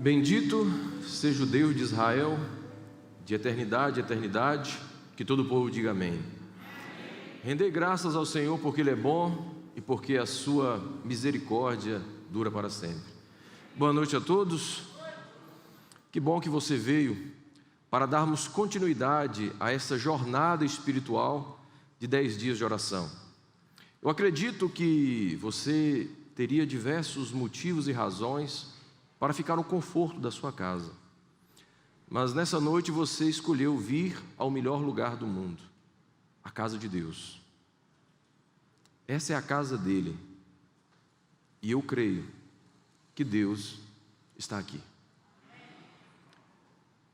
Bendito seja o Deus de Israel, de eternidade a eternidade, que todo o povo diga amém. Rendei graças ao Senhor porque Ele é bom e porque a sua misericórdia dura para sempre. Boa noite a todos. Que bom que você veio para darmos continuidade a essa jornada espiritual de 10 dias de oração. Eu acredito que você teria diversos motivos e razões para ficar no conforto da sua casa. Mas nessa noite você escolheu vir ao melhor lugar do mundo, a casa de Deus. Essa é a casa dele. E eu creio que Deus está aqui.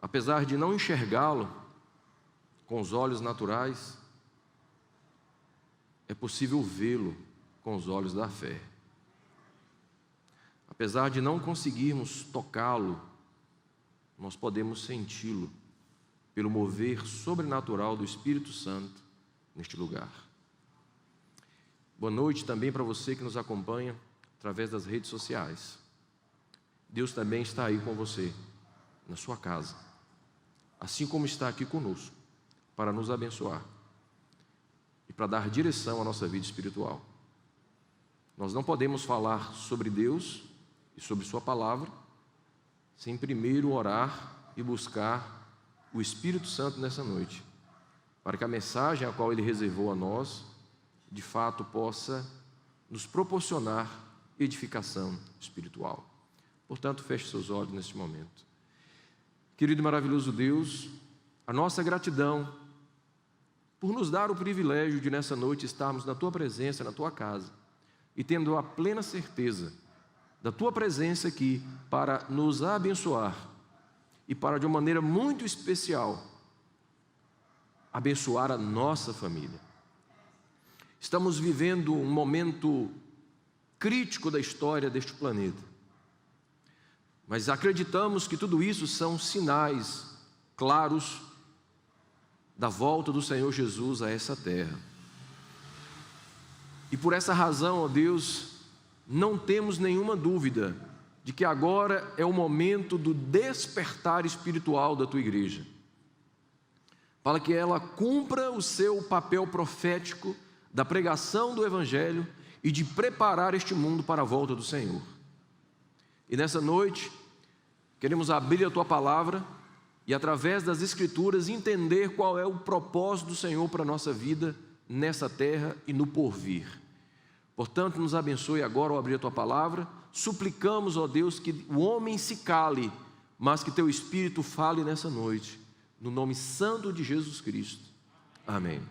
Apesar de não enxergá-lo com os olhos naturais, é possível vê-lo com os olhos da fé. Apesar de não conseguirmos tocá-lo, nós podemos senti-lo pelo mover sobrenatural do Espírito Santo neste lugar. Boa noite também para você que nos acompanha através das redes sociais. Deus também está aí com você, na sua casa, assim como está aqui conosco, para nos abençoar e para dar direção à nossa vida espiritual. Nós não podemos falar sobre Deus e sobre sua palavra sem primeiro orar e buscar o Espírito Santo nessa noite, para que a mensagem a qual Ele reservou a nós, de fato possa nos proporcionar edificação espiritual. Portanto, feche seus olhos neste momento. Querido e maravilhoso Deus, a nossa gratidão por nos dar o privilégio de nessa noite estarmos na Tua presença, na Tua casa, e tendo a plena certeza da Tua presença aqui para nos abençoar e para, de uma maneira muito especial, abençoar a nossa família. Estamos vivendo um momento crítico da história deste planeta, mas acreditamos que tudo isso são sinais claros da volta do Senhor Jesus a essa terra. E por essa razão, ó Deus, não temos nenhuma dúvida de que agora é o momento do despertar espiritual da Tua igreja, para que ela cumpra o seu papel profético da pregação do Evangelho e de preparar este mundo para a volta do Senhor. E nessa noite, queremos abrir a Tua palavra e, através das Escrituras, entender qual é o propósito do Senhor para a nossa vida nessa terra e no porvir. Portanto, nos abençoe agora ao abrir a Tua palavra. Suplicamos, ó Deus, que o homem se cale, mas que Teu Espírito fale nessa noite, no nome santo de Jesus Cristo. Amém.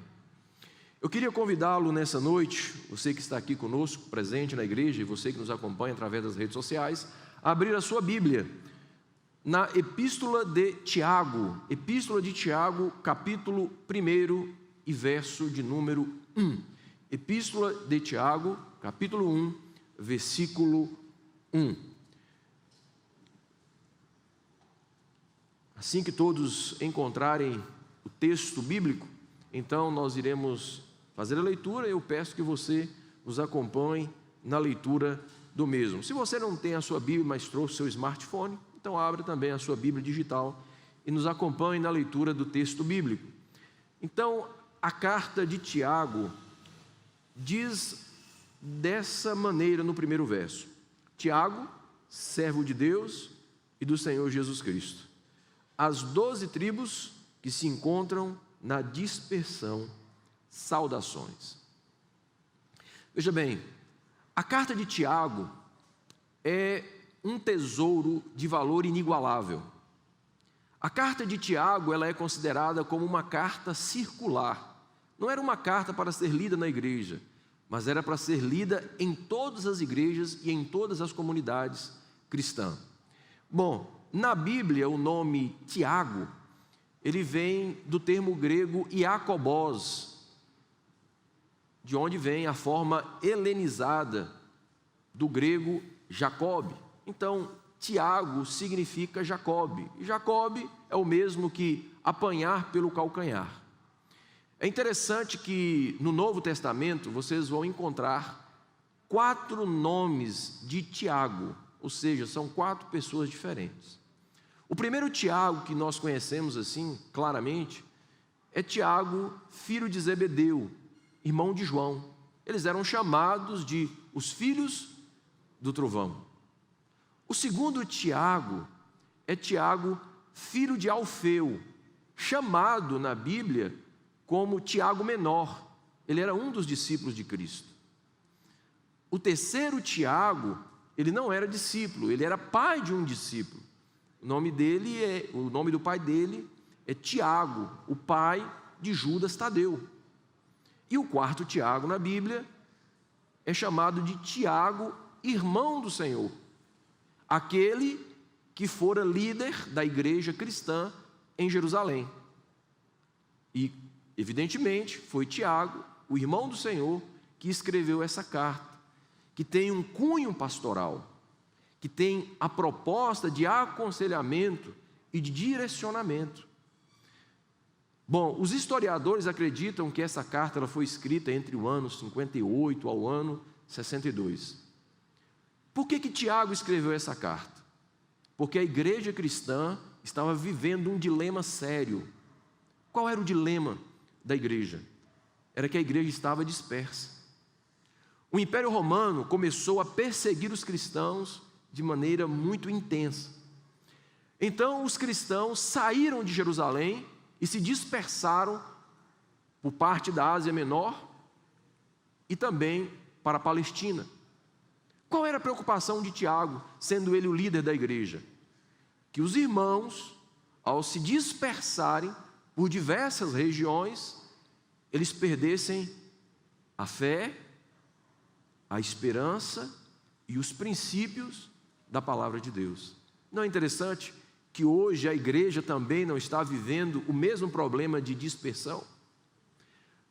Eu queria convidá-lo nessa noite, você que está aqui conosco, presente na igreja, e você que nos acompanha através das redes sociais, a abrir a sua Bíblia na Epístola de Tiago, capítulo 1 e verso de número 1. Epístola de Tiago, capítulo 1, versículo 1. Assim que todos encontrarem o texto bíblico, então nós iremos fazer a leitura. Eu peço que você nos acompanhe na leitura do mesmo. Se você não tem a sua Bíblia, mas trouxe seu smartphone, então abra também a sua Bíblia digital e nos acompanhe na leitura do texto bíblico. Então, a carta de Tiago diz dessa maneira no primeiro verso: Tiago, servo de Deus e do Senhor Jesus Cristo, as 12 tribos que se encontram na dispersão, saudações. Veja bem, a carta de Tiago é um tesouro de valor inigualável. A carta de Tiago, ela é considerada como uma carta circular. Não era uma carta para ser lida na igreja, mas era para ser lida em todas as igrejas e em todas as comunidades cristãs. Bom, na Bíblia o nome Tiago, ele vem do termo grego Iacobós, de onde vem a forma helenizada do grego Jacob. Então, Tiago significa Jacob, e Jacob é o mesmo que apanhar pelo calcanhar. É interessante que no Novo Testamento vocês vão encontrar 4 nomes de Tiago, ou seja, são 4 pessoas diferentes. O primeiro Tiago que nós conhecemos assim, claramente, é Tiago, filho de Zebedeu, irmão de João. Eles eram chamados de os filhos do trovão. O segundo Tiago é Tiago, filho de Alfeu, chamado na Bíblia como Tiago menor. Ele era um dos discípulos de Cristo. O terceiro Tiago, ele não era discípulo, ele era pai de um discípulo. O nome do pai dele é Tiago, o pai de Judas Tadeu. E o quarto Tiago na Bíblia é chamado de Tiago, irmão do Senhor, aquele que fora líder da igreja cristã em Jerusalém. E, evidentemente, foi Tiago, o irmão do Senhor, que escreveu essa carta, que tem um cunho pastoral, que tem a proposta de aconselhamento e de direcionamento. Bom, os historiadores acreditam que essa carta ela foi escrita entre o ano 58 ao ano 62. Por que Tiago escreveu essa carta? Porque a igreja cristã estava vivendo um dilema sério. Qual era o dilema da igreja? Era que a igreja estava dispersa. O Império Romano começou a perseguir os cristãos de maneira muito intensa. Então os cristãos saíram de Jerusalém e se dispersaram por parte da Ásia Menor e também para a Palestina. Qual era a preocupação de Tiago, sendo ele o líder da igreja? Que os irmãos, ao se dispersarem por diversas regiões, eles perdessem a fé, a esperança e os princípios da palavra de Deus. Não é interessante que hoje a igreja também não está vivendo o mesmo problema de dispersão?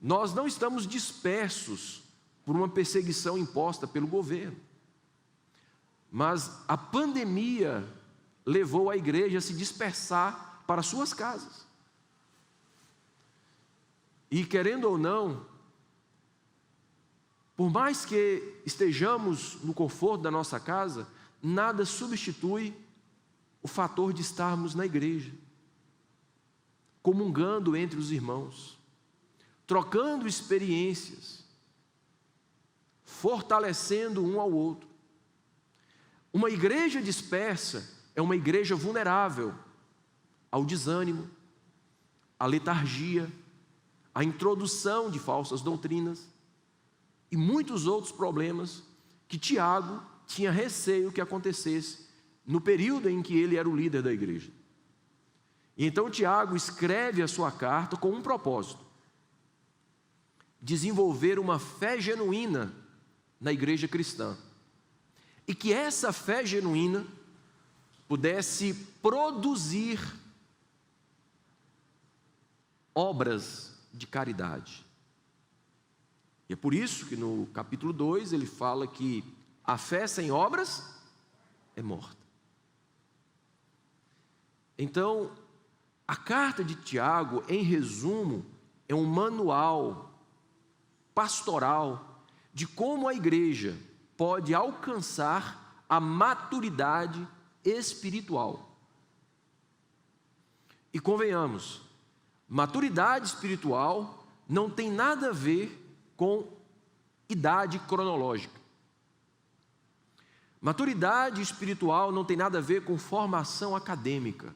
Nós não estamos dispersos por uma perseguição imposta pelo governo, mas a pandemia levou a igreja a se dispersar para suas casas. E querendo ou não, por mais que estejamos no conforto da nossa casa, nada substitui o fator de estarmos na igreja, comungando entre os irmãos, trocando experiências, fortalecendo um ao outro. Uma igreja dispersa é uma igreja vulnerável ao desânimo, à letargia, à introdução de falsas doutrinas e muitos outros problemas que Tiago tinha receio que acontecesse no período em que ele era o líder da igreja. E então Tiago escreve a sua carta com um propósito: desenvolver uma fé genuína na igreja cristã, e que essa fé genuína pudesse produzir obras de caridade. E é por isso que no capítulo 2 ele fala que a fé sem obras é morta. Então, a carta de Tiago, em resumo, é um manual pastoral de como a igreja pode alcançar a maturidade espiritual. E convenhamos, maturidade espiritual não tem nada a ver com idade cronológica. Maturidade espiritual não tem nada a ver com formação acadêmica.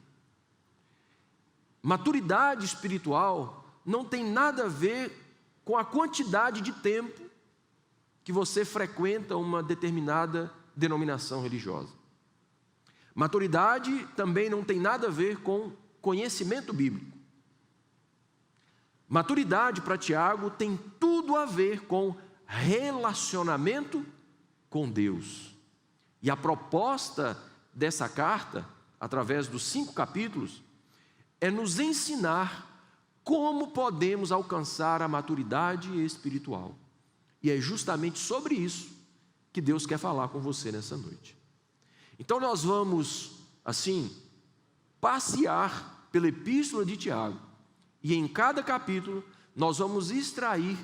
Maturidade espiritual não tem nada a ver com a quantidade de tempo que você frequenta uma determinada denominação religiosa. Maturidade também não tem nada a ver com conhecimento bíblico. Maturidade para Tiago tem tudo a ver com relacionamento com Deus. E a proposta dessa carta, através dos 5 capítulos, é nos ensinar como podemos alcançar a maturidade espiritual. E é justamente sobre isso que Deus quer falar com você nessa noite. Então nós vamos, assim, passear pela epístola de Tiago, e em cada capítulo nós vamos extrair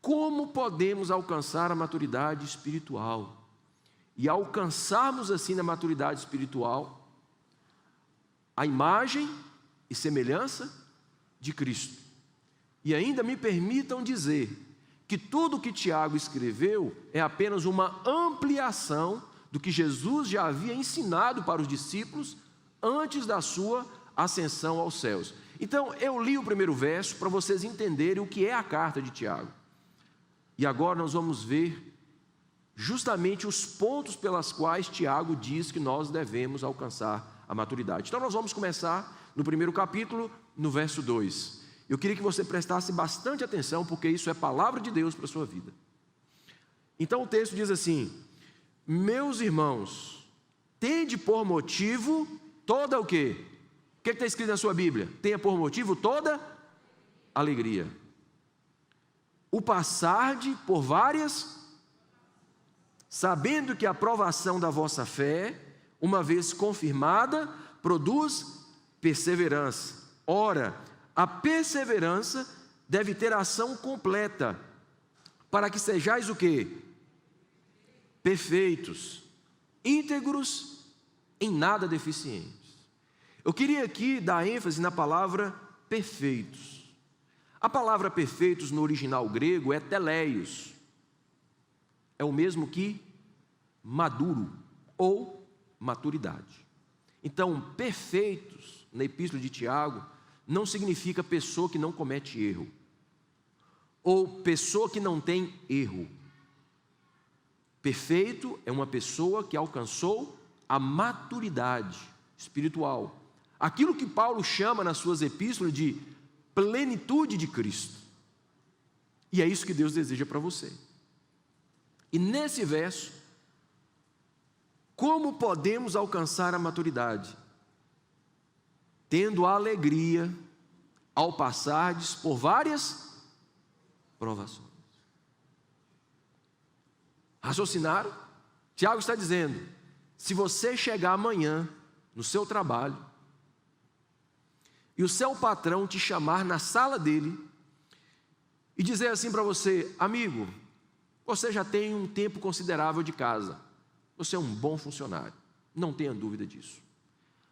como podemos alcançar a maturidade espiritual. e alcançarmos assim na maturidade espiritual a imagem e semelhança de Cristo. E ainda me permitam dizer que tudo o que Tiago escreveu é apenas uma ampliação do que Jesus já havia ensinado para os discípulos antes da sua ascensão aos céus. Então, eu li o primeiro verso para vocês entenderem o que é a carta de Tiago. E agora nós vamos ver justamente os pontos pelas quais Tiago diz que nós devemos alcançar a maturidade. Então, nós vamos começar no primeiro capítulo, no verso 2. Eu queria que você prestasse bastante atenção, porque isso é palavra de Deus para a sua vida. Então, o texto diz assim: meus irmãos, tende por motivo toda o quê? O que está escrito na sua Bíblia? Tenha por motivo toda alegria. O passarde por várias, sabendo que a provação da vossa fé, uma vez confirmada, produz perseverança. Ora, a perseverança deve ter ação completa, para que sejais o quê? Perfeitos, íntegros, em nada deficientes. Eu queria aqui dar ênfase na palavra perfeitos. A palavra perfeitos no original grego é teleios. É o mesmo que maduro ou maturidade. Então, perfeitos, na epístola de Tiago, não significa pessoa que não comete erro, ou pessoa que não tem erro. Perfeito é uma pessoa que alcançou a maturidade espiritual. Aquilo que Paulo chama nas suas epístolas de plenitude de Cristo. E é isso que Deus deseja para você. E nesse verso, como podemos alcançar a maturidade? Tendo alegria ao passardes por várias provações. Raciocinaram? Tiago está dizendo: se você chegar amanhã no seu trabalho e o seu patrão te chamar na sala dele e dizer assim para você: amigo, você já tem um tempo considerável de casa, você é um bom funcionário, não tenha dúvida disso.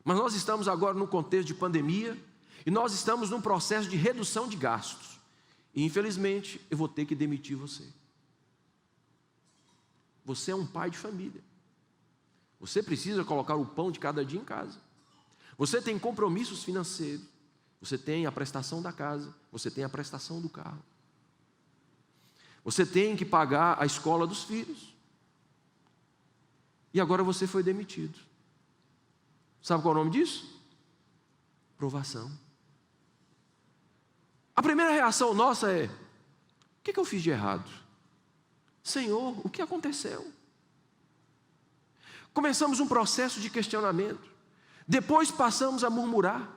Mas nós estamos agora num contexto de pandemia e nós estamos num processo de redução de gastos. E infelizmente eu vou ter que demitir você. Você é um pai de família. Você precisa colocar o pão de cada dia em casa. Você tem compromissos financeiros. Você tem a prestação da casa. Você tem a prestação do carro. Você tem que pagar a escola dos filhos. E agora você foi demitido. Sabe qual é o nome disso? Provação. A primeira reação nossa é: o que eu fiz de errado? Senhor, o que aconteceu? Começamos um processo de questionamento. Depois passamos a murmurar.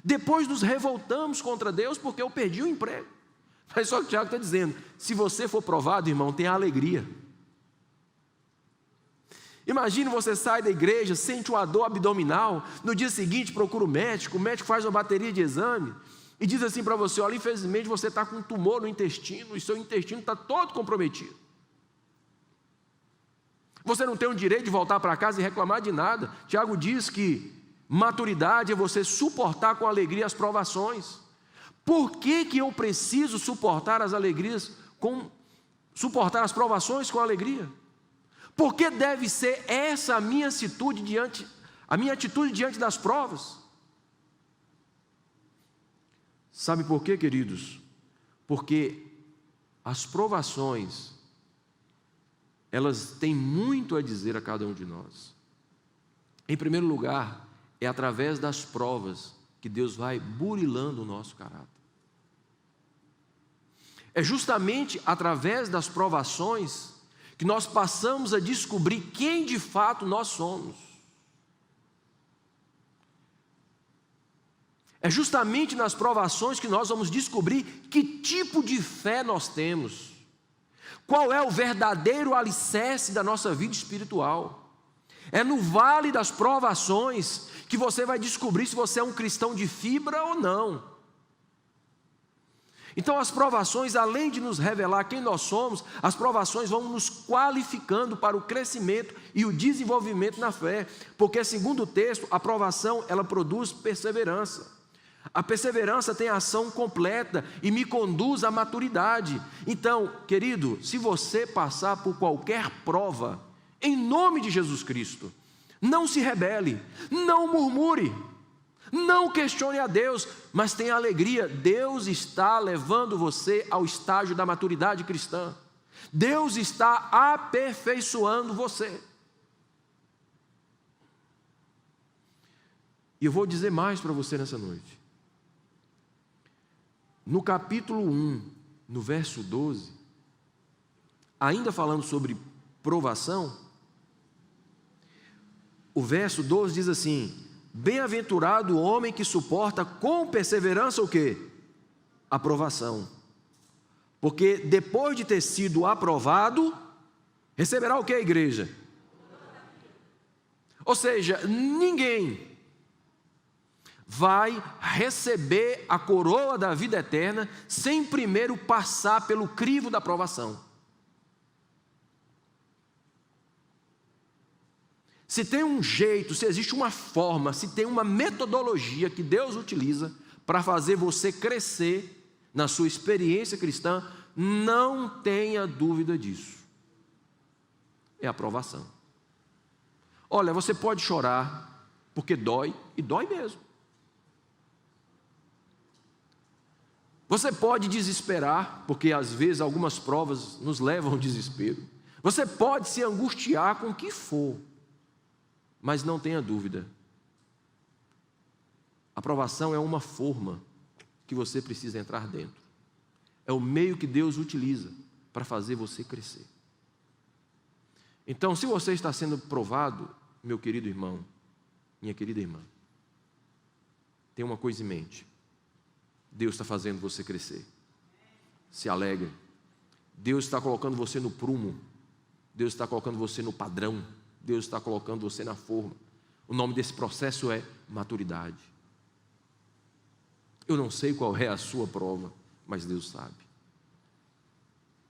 Depois nos revoltamos contra Deus porque eu perdi o emprego. Mas só que o Tiago está dizendo: se você for provado, irmão, tenha alegria. Imagine você sai da igreja, sente uma dor abdominal, no dia seguinte procura o médico faz uma bateria de exame e diz assim para você: olha, infelizmente você está com um tumor no intestino e seu intestino está todo comprometido. Você não tem o direito de voltar para casa e reclamar de nada. Tiago diz que maturidade é você suportar com alegria as provações. Por que eu preciso suportar as provações com alegria? Por que deve ser essa a minha atitude diante das provas? Sabe por quê, queridos? Porque as provações, elas têm muito a dizer a cada um de nós. Em primeiro lugar, é através das provas que Deus vai burilando o nosso caráter. É justamente através das provações que nós passamos a descobrir quem de fato nós somos. É justamente nas provações que nós vamos descobrir que tipo de fé nós temos. Qual é o verdadeiro alicerce da nossa vida espiritual? É no vale das provações que você vai descobrir se você é um cristão de fibra ou não. Então as provações, além de nos revelar quem nós somos, as provações vão nos qualificando para o crescimento e o desenvolvimento na fé, porque segundo o texto, a provação ela produz perseverança. A perseverança tem ação completa e me conduz à maturidade. Então, querido, se você passar por qualquer prova, em nome de Jesus Cristo, não se rebele, não murmure, não questione a Deus, mas tenha alegria. Deus está levando você ao estágio da maturidade cristã. Deus está aperfeiçoando você. E eu vou dizer mais para você nessa noite. No capítulo 1, no verso 12, ainda falando sobre provação, o verso 12 diz assim: bem-aventurado o homem que suporta com perseverança o quê? A provação. Porque depois de ter sido aprovado, receberá o que, igreja? Ou seja, ninguém vai receber a coroa da vida eterna sem primeiro passar pelo crivo da provação. Se tem um jeito, se existe uma forma, se tem uma metodologia que Deus utiliza para fazer você crescer na sua experiência cristã, não tenha dúvida disso. É a provação. Olha, você pode chorar porque dói, e dói mesmo. Você pode desesperar, porque às vezes algumas provas nos levam ao desespero. Você pode se angustiar com o que for, mas não tenha dúvida. A provação é uma forma que você precisa entrar dentro. É o meio que Deus utiliza para fazer você crescer. Então, se você está sendo provado, meu querido irmão, minha querida irmã, tenha uma coisa em mente. Deus está fazendo você crescer. Se alegre. Deus está colocando você no prumo. Deus está colocando você no padrão. Deus está colocando você na forma. O nome desse processo é maturidade. Eu não sei qual é a sua prova, mas Deus sabe.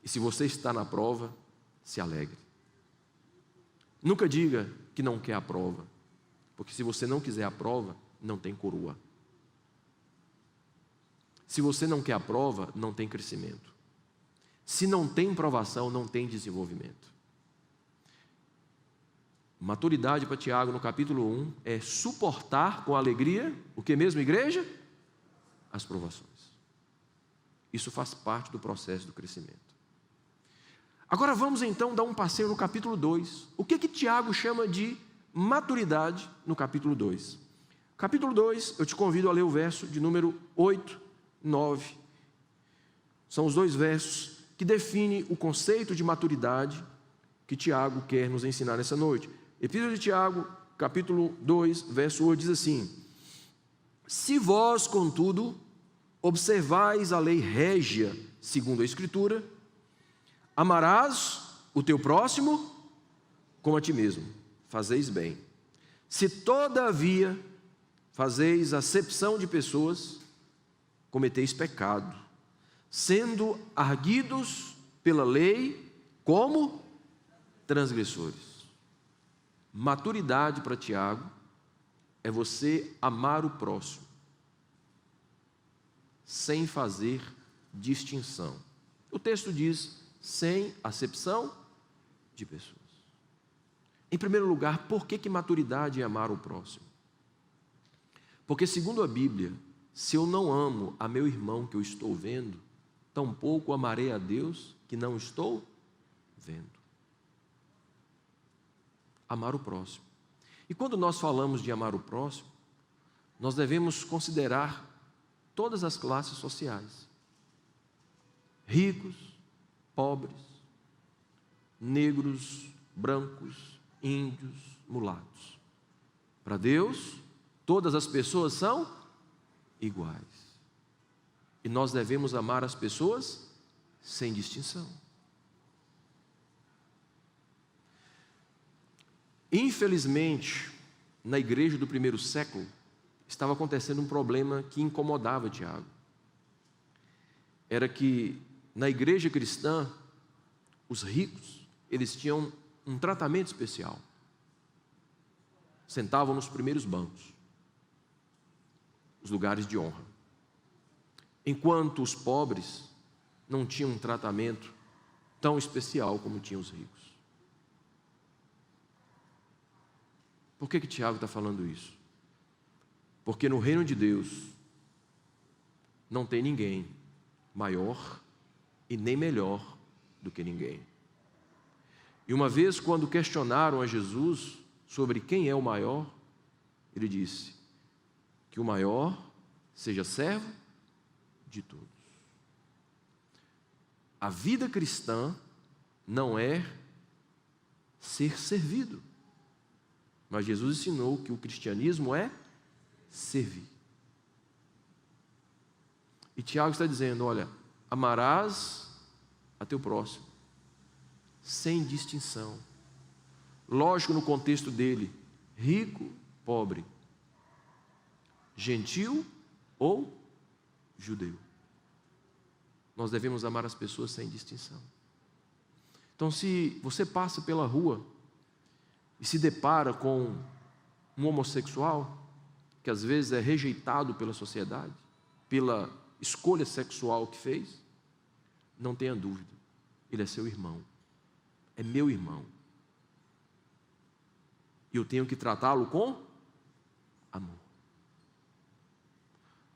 E se você está na prova, se alegre. Nunca diga que não quer a prova, porque se você não quiser a prova, não tem coroa. Se você não quer a prova, não tem crescimento. Se não tem provação, não tem desenvolvimento. Maturidade para Tiago no capítulo 1 é suportar com alegria, o que mesmo, igreja? As provações. Isso faz parte do processo do crescimento. Agora vamos então dar um passeio no capítulo 2. O que Tiago chama de maturidade no capítulo 2? Capítulo 2, eu te convido a ler o verso de número 8, 9. São os dois versos que definem o conceito de maturidade que Tiago quer nos ensinar nessa noite. Epístola de Tiago, capítulo 2, verso 8, diz assim: se vós, contudo, observais a lei régia, segundo a Escritura, amarás o teu próximo como a ti mesmo, fazeis bem. Se todavia fazeis acepção de pessoas, cometeis pecado, sendo arguidos pela lei como transgressores. Maturidade para Tiago é você amar o próximo, sem fazer distinção. O texto diz, sem acepção de pessoas. Em primeiro lugar, por que maturidade é amar o próximo? Porque segundo a Bíblia, se eu não amo a meu irmão que eu estou vendo, tampouco amarei a Deus que não estou vendo. Amar o próximo. E quando nós falamos de amar o próximo, nós devemos considerar todas as classes sociais. Ricos, pobres, negros, brancos, índios, mulatos. Para Deus, todas as pessoas são iguais. E nós devemos amar as pessoas sem distinção. Infelizmente, na igreja do primeiro século, estava acontecendo um problema que incomodava Tiago. era que na igreja cristã, os ricos, eles tinham um tratamento especial. Sentavam nos primeiros bancos, os lugares de honra. Enquanto os pobres não tinham um tratamento tão especial como tinham os ricos. Por que Tiago está falando isso? Porque no reino de Deus não tem ninguém maior e nem melhor do que ninguém. E uma vez, quando questionaram a Jesus sobre quem é o maior, ele disse que o maior seja servo de todos. A vida cristã não é ser servido, mas Jesus ensinou que o cristianismo é servir. E Tiago está dizendo, olha, amarás a teu próximo, sem distinção. Lógico, no contexto dele, rico, pobre, gentil ou judeu. Nós devemos amar as pessoas sem distinção. Então, se você passa pela rua e se depara com um homossexual, que às vezes é rejeitado pela sociedade, pela escolha sexual que fez, não tenha dúvida, ele é seu irmão, é meu irmão. E eu tenho que tratá-lo com amor.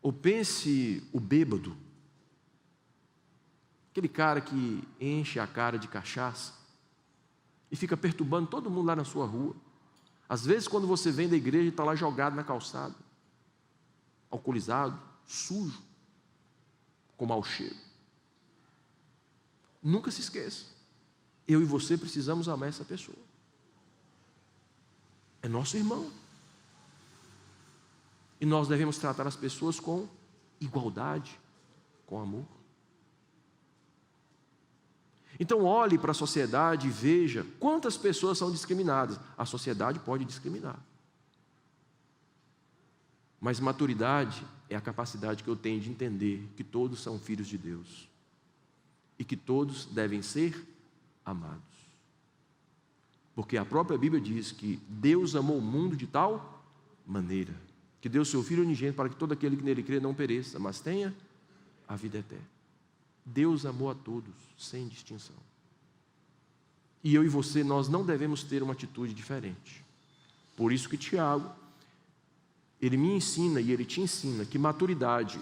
Ou pense o bêbado, aquele cara que enche a cara de cachaça e fica perturbando todo mundo lá na sua rua. Às vezes, quando você vem da igreja, está lá jogado na calçada, alcoolizado, sujo, com mau cheiro. Nunca se esqueça, eu e você precisamos amar essa pessoa. É nosso irmão. E nós devemos tratar as pessoas com igualdade, com amor. Então olhe para a sociedade e veja quantas pessoas são discriminadas. A sociedade pode discriminar. Mas maturidade é a capacidade que eu tenho de entender que todos são filhos de Deus. E que todos devem ser amados. Porque a própria Bíblia diz que Deus amou o mundo de tal maneira que deu o seu Filho unigênito para que todo aquele que nele crê não pereça, mas tenha a vida eterna. Deus amou a todos, sem distinção. E eu e você, nós não devemos ter uma atitude diferente. Por isso que Tiago, ele me ensina e ele te ensina que maturidade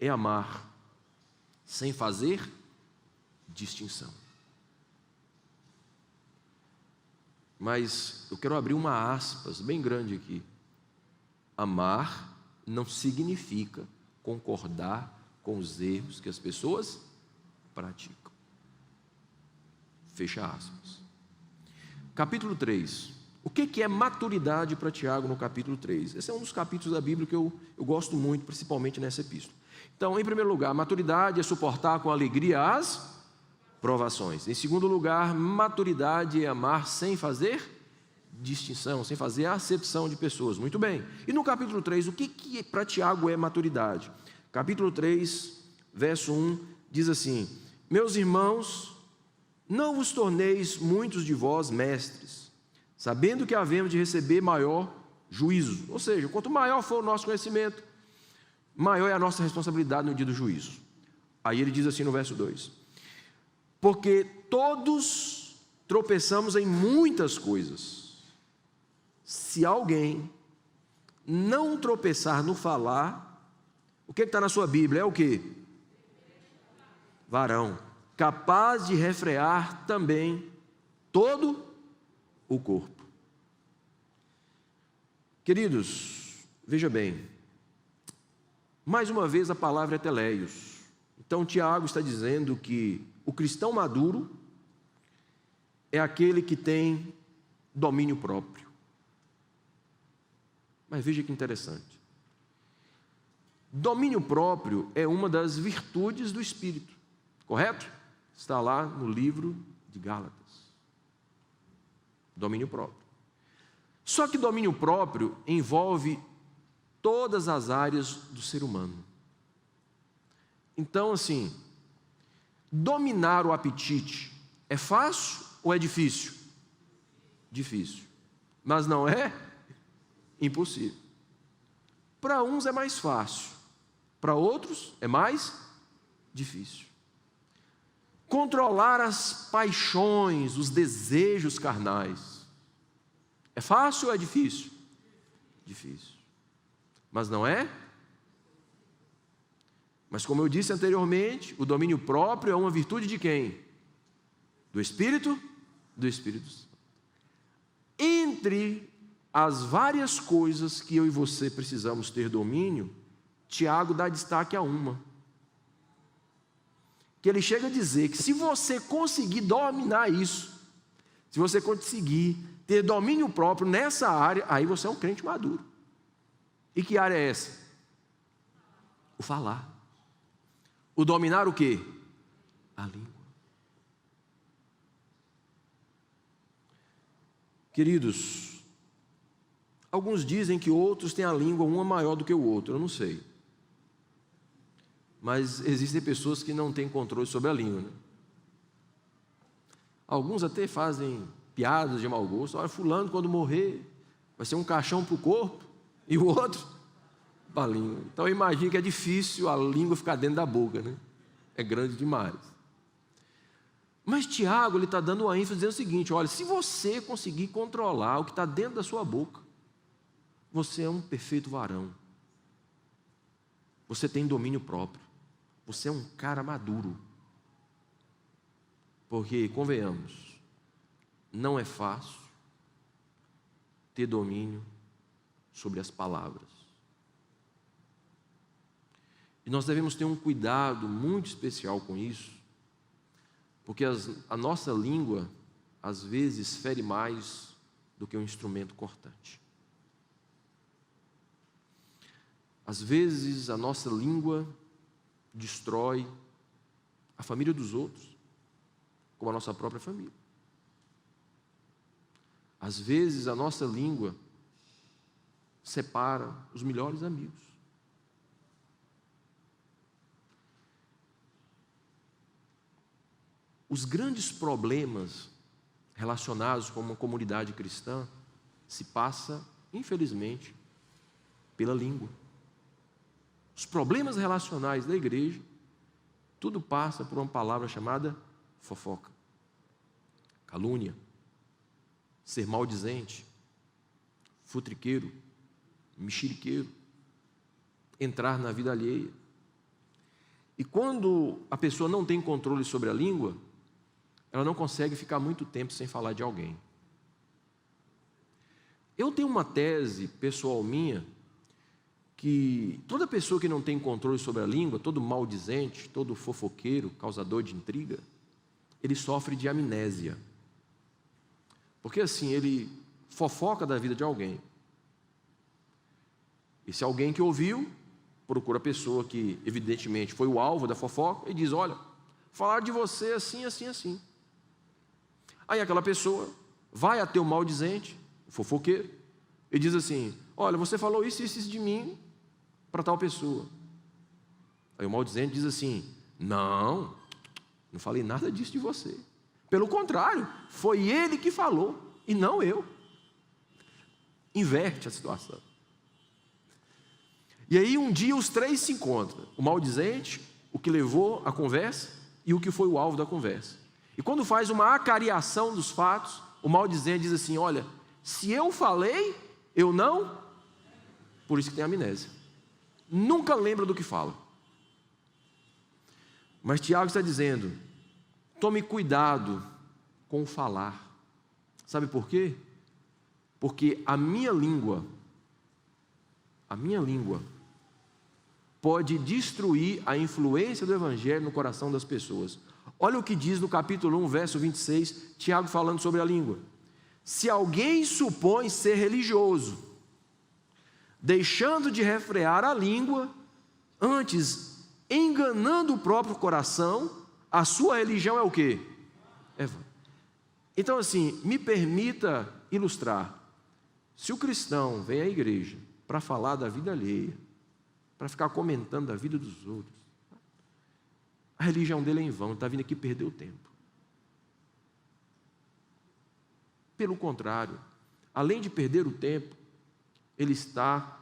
é amar sem fazer distinção. Mas eu quero abrir uma aspas bem grande aqui. Amar não significa concordar com os erros que as pessoas praticam. Fecha aspas. Capítulo 3. O que é maturidade para Tiago no capítulo 3? Esse é um dos capítulos da Bíblia que eu gosto muito, principalmente nessa epístola. Então, em primeiro lugar, maturidade é suportar com alegria as provações. Em segundo lugar, maturidade é amar sem fazer distinção, sem fazer acepção de pessoas. Muito bem. E no capítulo 3, o que para Tiago é maturidade? Capítulo 3, verso 1, diz assim: meus irmãos, não vos torneis muitos de vós mestres, sabendo que havemos de receber maior juízo. Ou seja, quanto maior for o nosso conhecimento, maior é a nossa responsabilidade no dia do juízo. Aí ele diz assim no verso 2: porque todos tropeçamos em muitas coisas. Se alguém não tropeçar no falar, o que está na sua Bíblia? É o que? Varão, capaz de refrear também todo o corpo. Queridos, veja bem, mais uma vez a palavra é teleios. Então Tiago está dizendo que o cristão maduro é aquele que tem domínio próprio. Mas veja que interessante. Domínio próprio é uma das virtudes do Espírito, correto? Está lá no livro de Gálatas. Domínio próprio. Só que domínio próprio envolve todas as áreas do ser humano. Então, assim, dominar o apetite é fácil ou é difícil? Difícil. Mas não é impossível. Para uns é mais fácil, para outros é mais difícil. Controlar as paixões, os desejos carnais, é fácil ou é difícil? Difícil. Mas não é? Mas como eu disse anteriormente, o domínio próprio é uma virtude de quem? Do Espírito? Do Espírito Santo. Entre as várias coisas que eu e você precisamos ter domínio, Tiago dá destaque a uma. Que ele chega a dizer que se você conseguir dominar isso, se você conseguir ter domínio próprio nessa área, aí você é um crente maduro. E que área é essa? O falar. O dominar o quê? A língua. Queridos, alguns dizem que outros têm a língua uma maior do que o outro, eu não sei. Mas existem pessoas que não têm controle sobre a língua, né? Alguns até fazem piadas de mau gosto. Olha, fulano quando morrer vai ser um caixão para o corpo e o outro para a língua. Então eu imagino que é difícil a língua ficar dentro da boca, né? É grande demais. Mas Tiago, ele está dando uma ênfase dizendo o seguinte: olha, se você conseguir controlar o que está dentro da sua boca, você é um perfeito varão. Você tem domínio próprio. Você é um cara maduro. Porque, convenhamos, não é fácil ter domínio sobre as palavras. E nós devemos ter um cuidado muito especial com isso, porque a nossa língua, às vezes, fere mais do que um instrumento cortante. Às vezes, a nossa língua destrói a família dos outros, como a nossa própria família. Às vezes, a nossa língua separa os melhores amigos. Os grandes problemas relacionados com uma comunidade cristã se passa, infelizmente, pela língua. Os problemas relacionais da igreja, tudo passa por uma palavra chamada fofoca, calúnia, ser maldizente, futriqueiro, mexeriqueiro, entrar na vida alheia. E quando a pessoa não tem controle sobre a língua, ela não consegue ficar muito tempo sem falar de alguém. Eu tenho uma tese pessoal minha, que toda pessoa que não tem controle sobre a língua, todo maldizente, todo fofoqueiro, causador de intriga, ele sofre de amnésia. Porque assim, ele fofoca da vida de alguém. E se alguém que ouviu, procura a pessoa que evidentemente foi o alvo da fofoca e diz: olha, falaram de você assim, assim, assim. Aí aquela pessoa vai até o maldizente, o fofoqueiro, e diz assim: olha, você falou isso de mim para tal pessoa. Aí o maldizente diz assim: não falei nada disso de você. Pelo contrário, foi ele que falou e não eu. Inverte a situação. E aí um dia os três se encontram: o maldizente, o que levou a conversa e o que foi o alvo da conversa. E quando faz uma acariação dos fatos, o maldizente diz assim: olha, se eu falei, eu não. Por isso que tem amnésia. Nunca lembra do que fala. Mas Tiago está dizendo: tome cuidado com o falar. Sabe por quê? Porque a minha língua pode destruir a influência do Evangelho no coração das pessoas. Olha o que diz no capítulo 1, verso 26, Tiago falando sobre a língua. Se alguém supõe ser religioso, deixando de refrear a língua, antes enganando o próprio coração, a sua religião é o quê? Então assim, me permita ilustrar. Se o cristão vem à igreja para falar da vida alheia, para ficar comentando da vida dos outros, a religião dele é em vão, ele está vindo aqui perder o tempo. Pelo contrário, além de perder o tempo, ele está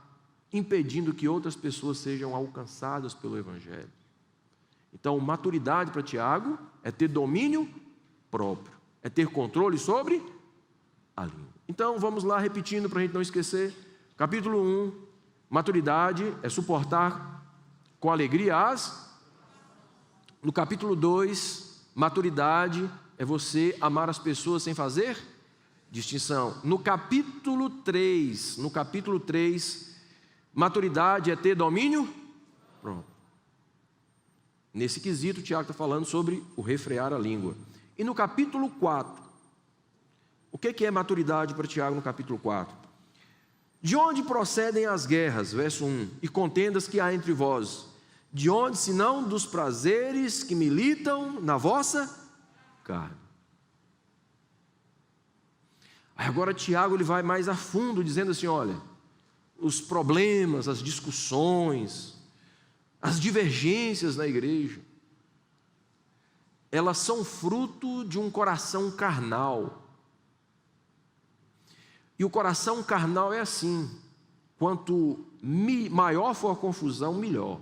impedindo que outras pessoas sejam alcançadas pelo Evangelho. Então, maturidade para Tiago é ter domínio próprio, é ter controle sobre a língua. Então, vamos lá, repetindo para a gente não esquecer. Capítulo 1, maturidade é suportar com alegria as... No capítulo 2, maturidade é você amar as pessoas sem fazer distinção. No capítulo 3, maturidade é ter domínio próprio. Nesse quesito, Tiago está falando sobre o refrear a língua. E no capítulo 4, o que é maturidade para Tiago no capítulo 4? De onde procedem as guerras? Verso 1. E contendas que há entre vós. De onde, senão dos prazeres que militam na vossa carne? Aí agora Tiago ele vai mais a fundo, dizendo assim, olha, os problemas, as discussões, as divergências na igreja, elas são fruto de um coração carnal. E o coração carnal é assim, quanto maior for a confusão, melhor.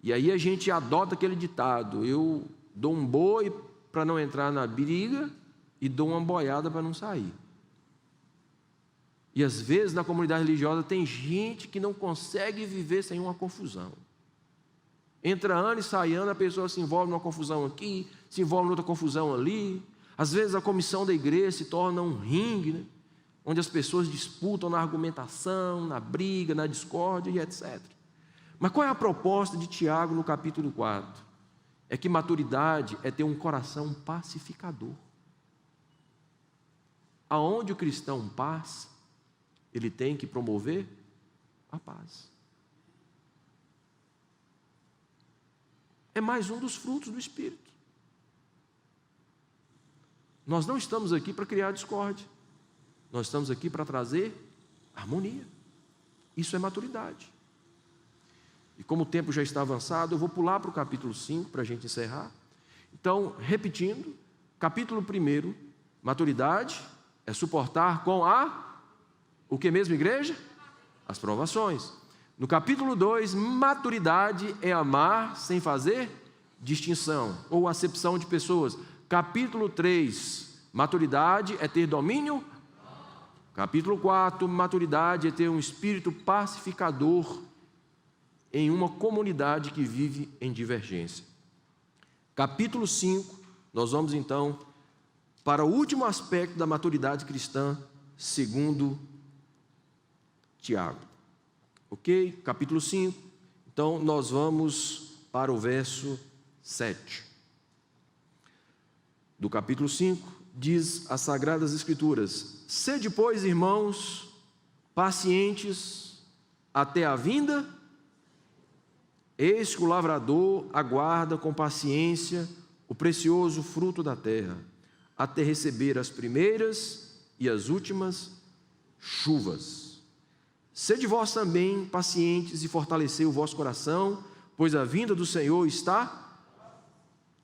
E aí a gente adota aquele ditado, eu dou um boi para não entrar na briga e dou uma boiada para não sair. E às vezes na comunidade religiosa tem gente que não consegue viver sem uma confusão. Entra ano e sai ano, a pessoa se envolve numa confusão aqui, se envolve em outra confusão ali. Às vezes a comissão da igreja se torna um ringue, né? Onde as pessoas disputam na argumentação, na briga, na discórdia e etc. Mas qual é a proposta de Tiago no capítulo 4? É que maturidade é ter um coração pacificador. Aonde o cristão passa, ele tem que promover a paz. É mais um dos frutos do Espírito. Nós não estamos aqui para criar discórdia. Nós estamos aqui para trazer harmonia. Isso é maturidade. E como o tempo já está avançado, eu vou pular para o capítulo 5 para a gente encerrar. Então, repetindo, capítulo 1, maturidade é suportar com o que mesmo, igreja? As provações. No capítulo 2, maturidade é amar sem fazer distinção ou acepção de pessoas. Capítulo 3, maturidade é ter domínio. Capítulo 4, maturidade é ter um espírito pacificador em uma comunidade que vive em divergência. Capítulo 5, nós vamos então para o último aspecto da maturidade cristã, segundo Tiago. Ok? Capítulo 5. Então, nós vamos para o verso 7. Do capítulo 5, diz as Sagradas Escrituras: sede, pois, irmãos, pacientes até a vinda. Eis que o lavrador aguarda com paciência o precioso fruto da terra, até receber as primeiras e as últimas chuvas. Sede vós também pacientes e fortalecei o vosso coração, pois a vinda do Senhor está.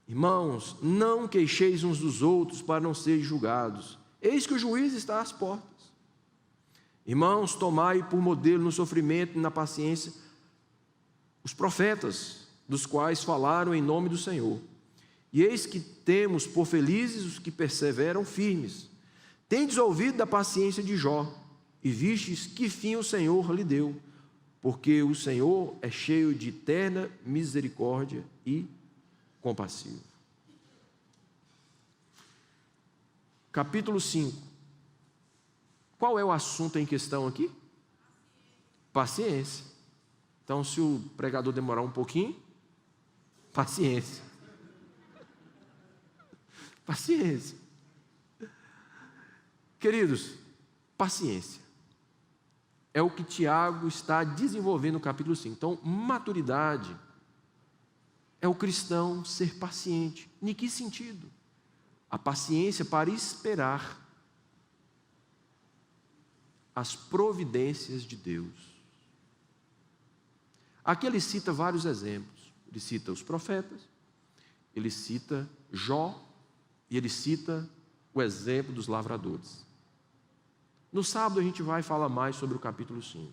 Irmãos, não queixeis uns dos outros para não serem julgados. Eis que o juiz está às portas. Irmãos, tomai por modelo no sofrimento e na paciência os profetas, dos quais falaram em nome do Senhor. E eis que temos por felizes os que perseveram firmes. Tendes ouvido da paciência de Jó, e vistes que fim o Senhor lhe deu, porque o Senhor é cheio de eterna misericórdia e compassivo. Capítulo 5. Qual é o assunto em questão aqui? Paciência. Então, se o pregador demorar um pouquinho, paciência. Paciência. Queridos, paciência é o que Tiago está desenvolvendo no capítulo 5. Então, maturidade é o cristão ser paciente. Em que sentido? A paciência para esperar as providências de Deus. Aqui ele cita vários exemplos. Ele cita os profetas, ele cita Jó e ele cita o exemplo dos lavradores. No sábado a gente vai falar mais sobre o capítulo 5.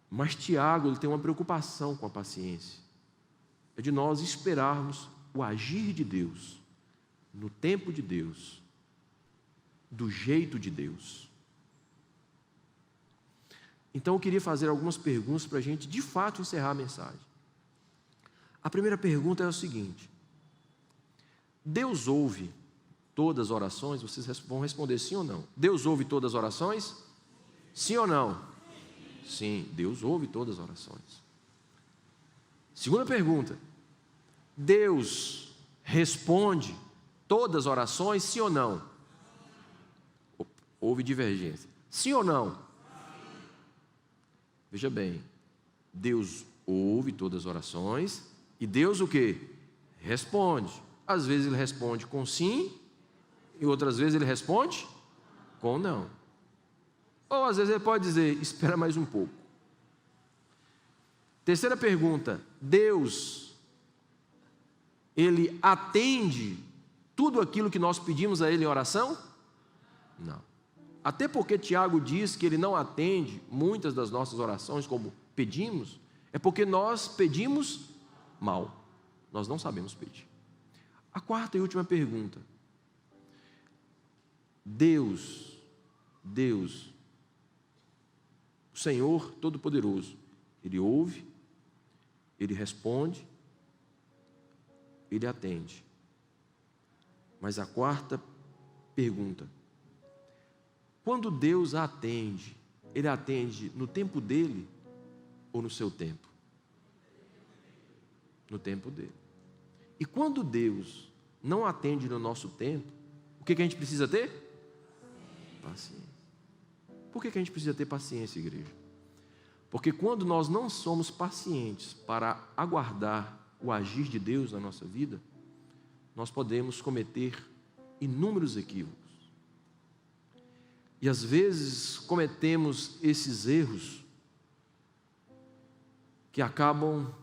Mas Tiago, ele tem uma preocupação com a paciência. É de nós esperarmos o agir de Deus, no tempo de Deus, do jeito de Deus. Então eu queria fazer algumas perguntas para a gente de fato encerrar a mensagem. A primeira pergunta é o seguinte: Deus ouve todas as orações? Vocês vão responder sim ou não. Deus ouve todas as orações? Sim ou não? Sim, Deus ouve todas as orações. Segunda pergunta: Deus responde todas as orações, sim ou não? Houve divergência. Sim ou não? Veja bem, Deus ouve todas as orações e Deus o quê? Responde. Às vezes ele responde com sim e outras vezes ele responde com não. Ou às vezes ele pode dizer, espera mais um pouco. Terceira pergunta: Deus, ele atende tudo aquilo que nós pedimos a ele em oração? Não. Até porque Tiago diz que ele não atende muitas das nossas orações como pedimos, é porque nós pedimos mal. Nós não sabemos pedir. A quarta e última pergunta: Deus, o Senhor Todo-Poderoso, Ele ouve, Ele responde, Ele atende. Mas a quarta pergunta: quando Deus atende, Ele atende no tempo dEle ou no seu tempo? No tempo dEle. E quando Deus não atende no nosso tempo, o que a gente precisa ter? Paciência. Por que a gente precisa ter paciência, igreja? Porque quando nós não somos pacientes para aguardar o agir de Deus na nossa vida, nós podemos cometer inúmeros equívocos. E às vezes cometemos esses erros que acabam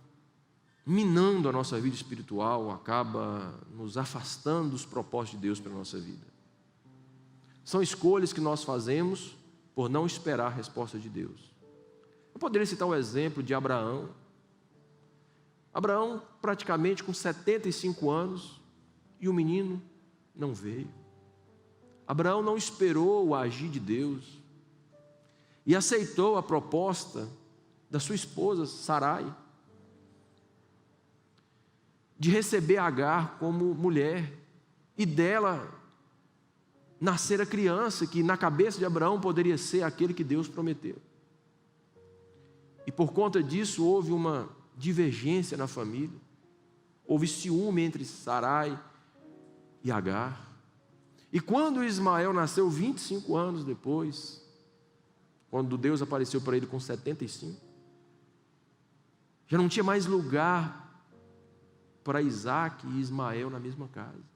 minando a nossa vida espiritual, acaba nos afastando dos propósitos de Deus para a nossa vida. São escolhas que nós fazemos por não esperar a resposta de Deus. Eu poderia citar o exemplo de Abraão. Abraão, praticamente com 75 anos, e o menino não veio. Abraão não esperou o agir de Deus e aceitou a proposta da sua esposa, Sarai, de receber Agar como mulher e dela nascer a criança que na cabeça de Abraão poderia ser aquele que Deus prometeu. E por conta disso houve uma divergência na família, houve ciúme entre Sarai e Agar. E quando Ismael nasceu 25 anos depois, quando Deus apareceu para ele com 75, já não tinha mais lugar para Isaac e Ismael na mesma casa.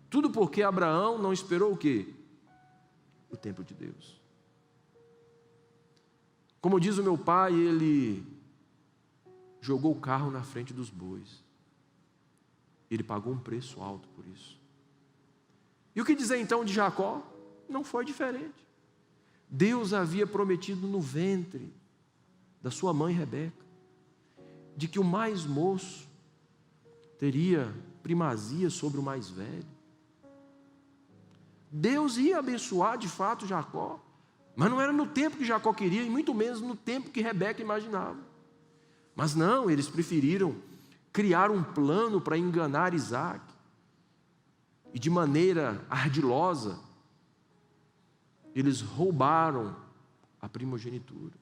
Tudo porque Abraão não esperou o quê? O tempo de Deus. Como diz o meu pai, ele jogou o carro na frente dos bois. Ele pagou um preço alto por isso. E o que dizer então de Jacó? Não foi diferente. Deus havia prometido no ventre da sua mãe Rebeca, de que o mais moço teria primazia sobre o mais velho. Deus ia abençoar de fato Jacó, mas não era no tempo que Jacó queria, e muito menos no tempo que Rebeca imaginava. Mas não, eles preferiram criar um plano para enganar Isaac. E de maneira ardilosa, eles roubaram a primogenitura.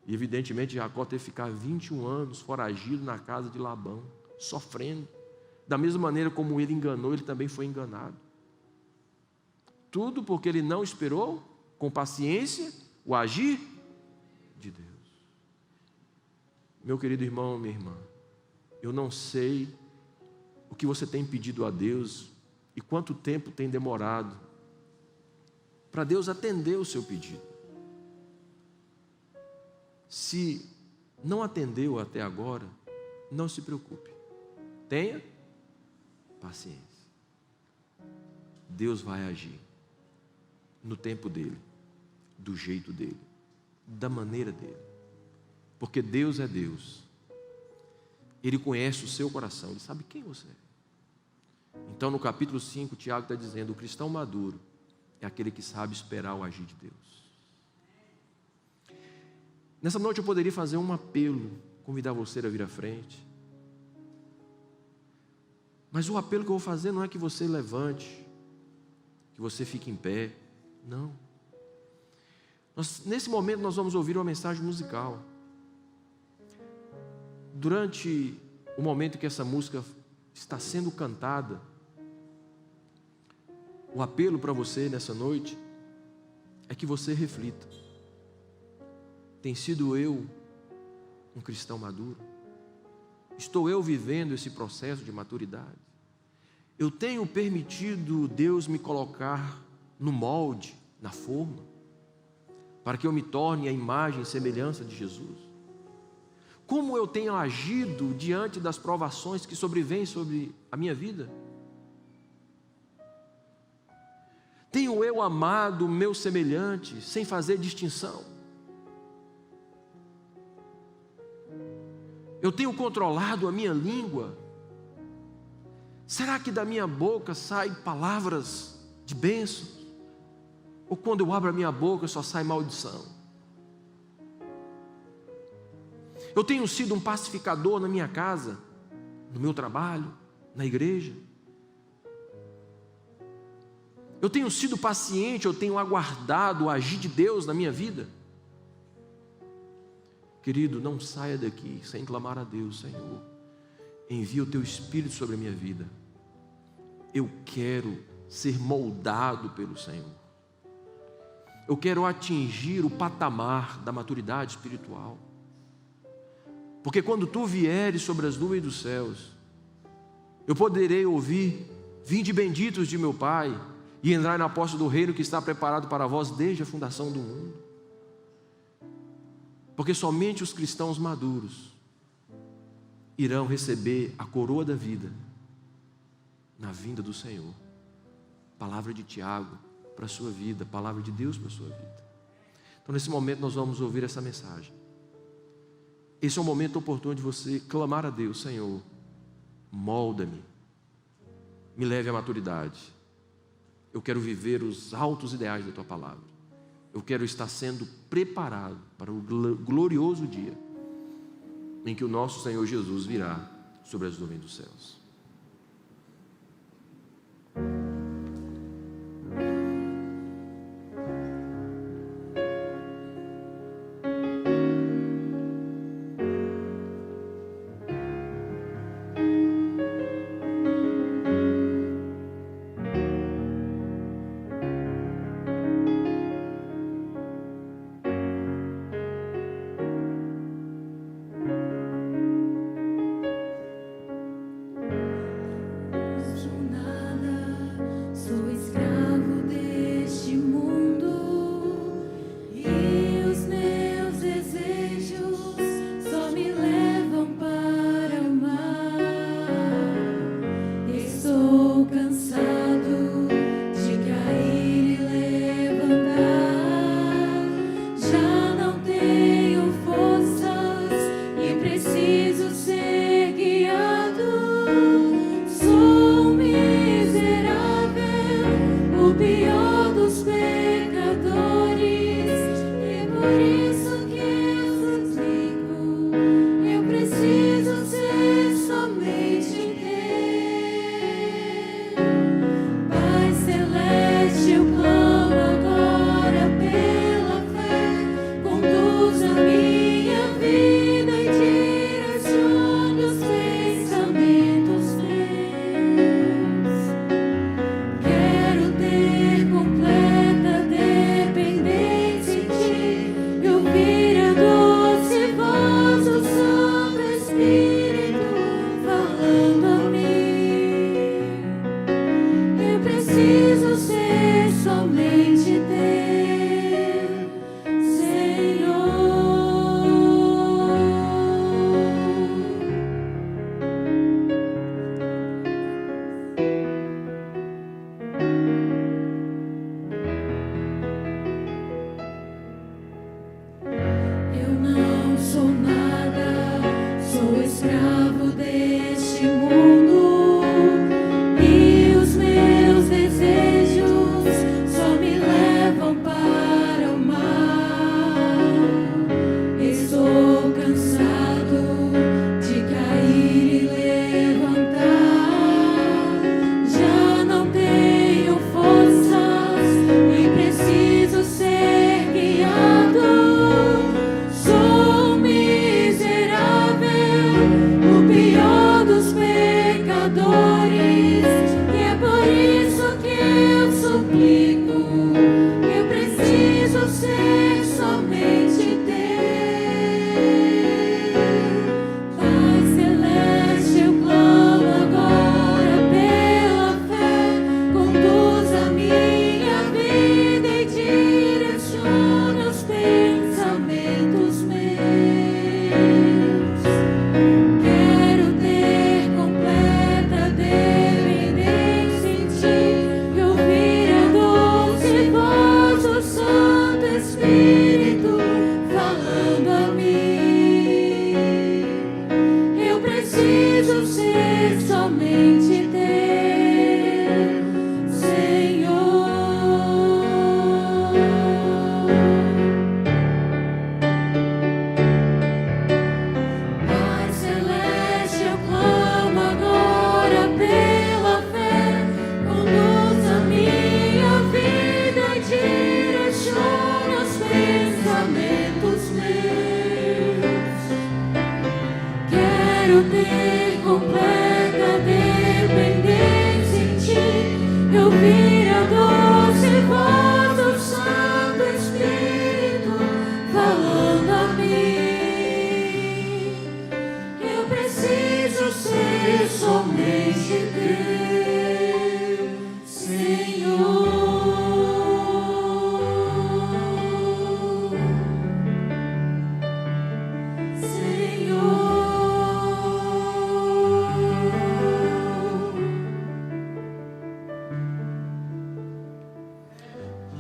E evidentemente Jacó teve que ficar 21 anos foragido na casa de Labão, sofrendo. Da mesma maneira como ele enganou, ele também foi enganado. Tudo porque ele não esperou com paciência o agir de Deus. Meu querido irmão, minha irmã, eu não sei o que você tem pedido a Deus e quanto tempo tem demorado para Deus atender o seu pedido. Se não atendeu até agora, não se preocupe. Tenha paciência. Deus vai agir no tempo dele, do jeito dele, da maneira dele. Porque Deus é Deus. Ele conhece o seu coração, Ele sabe quem você é. Então no capítulo 5, Tiago está dizendo: o cristão maduro é aquele que sabe esperar o agir de Deus. Nessa noite eu poderia fazer um apelo, convidar você a vir à frente. Mas o apelo que eu vou fazer não é que você levante, que você fique em pé. Não. Nesse momento nós vamos ouvir uma mensagem musical. Durante o momento que essa música está sendo cantada, o apelo para você nessa noite é que você reflita: tem sido eu um cristão maduro? Estou eu vivendo esse processo de maturidade? Eu tenho permitido Deus me colocar no molde, na forma, para que eu me torne a imagem e semelhança de Jesus? Como eu tenho agido diante das provações que sobrevêm sobre a minha vida? Tenho eu amado o meu semelhante sem fazer distinção? Eu tenho controlado a minha língua? Será que da minha boca saem palavras de bênção? Ou quando eu abro a minha boca só sai maldição? Eu tenho sido um pacificador na minha casa, no meu trabalho, na igreja? Eu tenho sido paciente, eu tenho aguardado o agir de Deus na minha vida? Querido, não saia daqui sem clamar a Deus: Senhor, envia o Teu Espírito sobre a minha vida. Eu quero ser moldado pelo Senhor. Eu quero atingir o patamar da maturidade espiritual. Porque quando Tu vieres sobre as nuvens dos céus, eu poderei ouvir: vinde benditos de meu Pai, e entrar na posse do reino que está preparado para vós desde a fundação do mundo. Porque somente os cristãos maduros irão receber a coroa da vida na vinda do Senhor. Palavra de Tiago para a sua vida, palavra de Deus para a sua vida. Então nesse momento nós vamos ouvir essa mensagem. Esse é um momento oportuno de você clamar a Deus: Senhor, molda-me, me leve à maturidade. Eu quero viver os altos ideais da Tua palavra. Eu quero estar sendo preparado para o glorioso dia em que o nosso Senhor Jesus virá sobre as nuvens dos céus.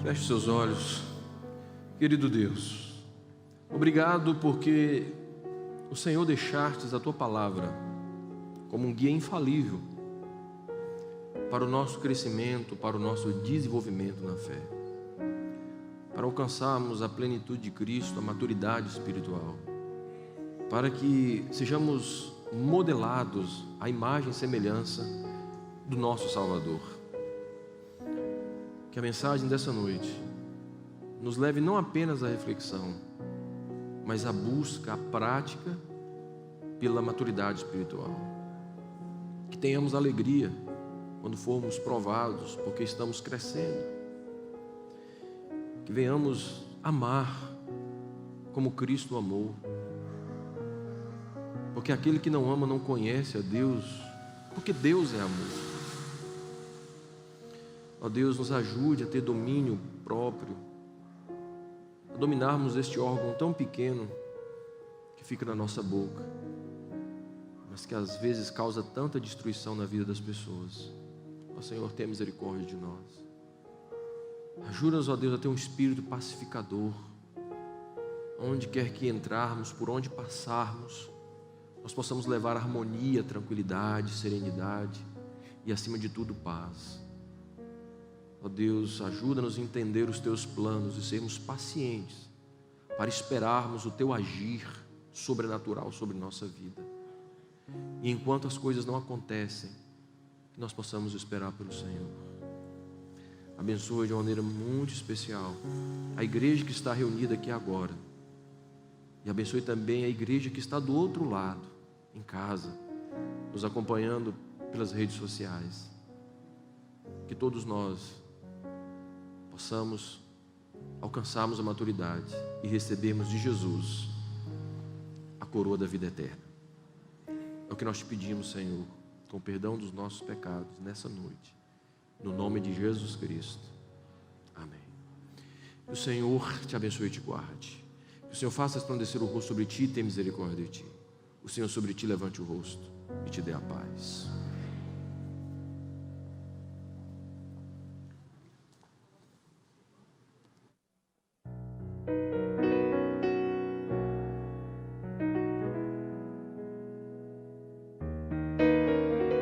Feche os seus olhos. Querido Deus, obrigado porque o Senhor deixastes a Tua palavra como um guia infalível para o nosso crescimento, para o nosso desenvolvimento na fé, para alcançarmos a plenitude de Cristo, a maturidade espiritual, para que sejamos modelados à imagem e semelhança do nosso Salvador. Que a mensagem dessa noite nos leve não apenas à reflexão, mas à busca, à prática pela maturidade espiritual. Que tenhamos alegria quando formos provados, porque estamos crescendo. Que venhamos amar como Cristo amou, porque aquele que não ama não conhece a Deus, porque Deus é amor. Ó Deus, nos ajude a ter domínio próprio, a dominarmos este órgão tão pequeno que fica na nossa boca, mas que às vezes causa tanta destruição na vida das pessoas. Ó Senhor, tenha misericórdia de nós. Ajuda-nos, ó Deus, a ter um espírito pacificador. Onde quer que entrarmos, por onde passarmos, nós possamos levar harmonia, tranquilidade, serenidade e, acima de tudo, paz. Ó Deus, ajuda-nos a entender os Teus planos e sermos pacientes para esperarmos o Teu agir sobrenatural sobre nossa vida. E enquanto as coisas não acontecem, que nós possamos esperar pelo Senhor. Abençoe de uma maneira muito especial a igreja que está reunida aqui agora. E abençoe também a igreja que está do outro lado, em casa, nos acompanhando pelas redes sociais. Que todos nós possamos alcançarmos a maturidade e recebermos de Jesus a coroa da vida eterna. É o que nós te pedimos, Senhor, com perdão dos nossos pecados nessa noite, no nome de Jesus Cristo. Amém. Que o Senhor te abençoe e te guarde. Que o Senhor faça resplandecer o rosto sobre ti e tenha misericórdia de ti. O Senhor sobre ti levante o rosto e te dê a paz.